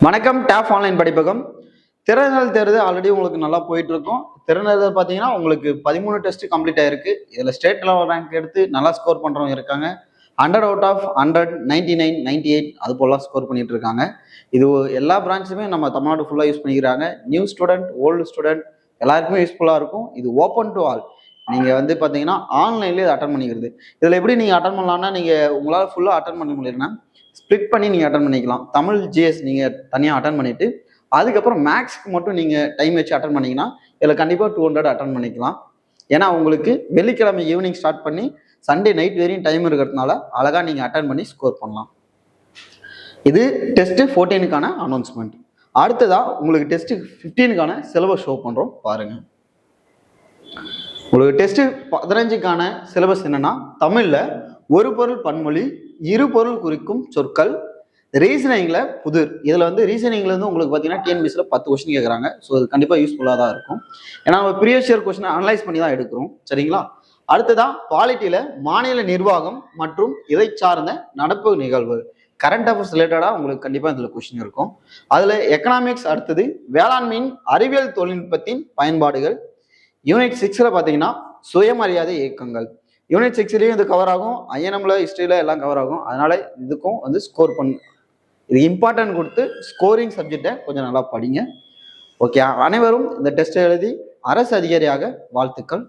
வணக்கம். Tab online படிப்பகம். திறனாய்வு தேர்வு ஆல்ரெடி உங்களுக்கு நல்லா போயிட்டு இருக்கும். திறனாய்வு பார்த்தீங்கன்னா உங்களுக்கு 13 டெஸ்ட் கம்ப்ளீட் ஆயிருக்கு. இதுல ஸ்டேட் லெவல் ரேங்க் எடுத்து நல்லா ஸ்கோர் பண்றவங்க இருக்காங்க. 100 அவுட் ஆஃப் 100, 99, 98 அது போல ஸ்கோர் பண்ணிட்டு இருக்காங்க. இது எல்லா பிரான்ச்சுமே நம்ம தமிழ்நாடு ஃபுல்லா யூஸ் பண்ணிக்கிறாங்க. நியூ ஸ்டூடெண்ட், ஓல்டு ஸ்டூடெண்ட் எல்லாருக்குமே யூஸ்ஃபுல்லா இருக்கும். இது ஓப்பன் டு ஆல். நீங்க பார்த்தீங்கன்னா ஆன்லைன்லேயே அட்டன் பண்ணிக்கிறது. இதுல எப்படி நீங்க அட்டன் பண்ணலாம்னா, நீங்க உங்களால ஃபுல்லா அட்டன் பண்ண முடியலன்னா ஸ்ப்ளிட் பண்ணி நீங்க அட்டன் பண்ணிக்கலாம். தமிழ் ஜிஎஸ் நீங்க தனியா அட்டன் பண்ணிட்டு அதுக்கப்புறம் மேக்ஸ்க்கு மட்டும் நீங்க டைம் வச்சு அட்டன் பண்ணீங்கன்னா இதுல கண்டிப்பா 200 அட்டன் பண்ணிக்கலாம். ஏன்னா உங்களுக்கு வெள்ளிக்கிழமை ஈவினிங் ஸ்டார்ட் பண்ணி சண்டே நைட் வரையும் டைம் இருக்கிறதுனால அழகா நீங்க அட்டன் பண்ணி ஸ்கோர் பண்ணலாம். இது டெஸ்ட் 14க்கான அனௌன்ஸ்மெண்ட். அடுத்ததா உங்களுக்கு டெஸ்ட் 15க்கான சிலபஸ் ஷோ பண்றோம் பாருங்க. உங்களுக்கு டெஸ்ட் 15க்கான சிலபஸ் என்னன்னா, தமிழ்ல ஒரு பொருள் பன்மொழி, இரு பொருள் குறிக்கும் சொற்கள், ரீசனிங்ல புதிர். இதுல ரீசனிங்ல இருந்து உங்களுக்கு பாத்தீங்கன்னா டிஎன்பிஎஸ்ல 10 கொஸ்டின் கேட்கறாங்க. ஸோ அது கண்டிப்பா யூஸ்ஃபுல்லா தான் இருக்கும். ஏன்னா நம்ம ப்ரீவியஸ் இயர் கொஸ்டின் அனலைஸ் பண்ணி தான் எடுக்கிறோம். சரிங்களா? அடுத்ததான் பாலிட்டியில மாநில நிர்வாகம் மற்றும் இதை சார்ந்த நடப்பு நிகழ்வு, கரண்ட் அஃபேர்ஸ் ரிலேட்டடா உங்களுக்கு கண்டிப்பா இதுல கொஸ்டின் இருக்கும். அதுல எக்கனாமிக்ஸ், அடுத்தது வேளாண்மையின் அறிவியல் தொழில்நுட்பத்தின் பயன்பாடுகள். யூனிட் 6ல பாத்தீங்கன்னா சுயமரியாதை இயக்கங்கள். யூனிட் 6லயும் இது கவர் ஆகும், ஐஎன்எம்ல ஹிஸ்டரியில எல்லாம் கவர் ஆகும். அதனால இதுக்கும் ஸ்கோர் இது இம்பார்ட்டன்ட் கொடுத்து ஸ்கோரிங் சப்ஜெக்டை கொஞ்சம் நல்லா படிங்க. ஓகே, அனைவரும் இந்த டெஸ்ட் எழுதி அரசு அதிகாரியாக வாழ்த்துக்கள்.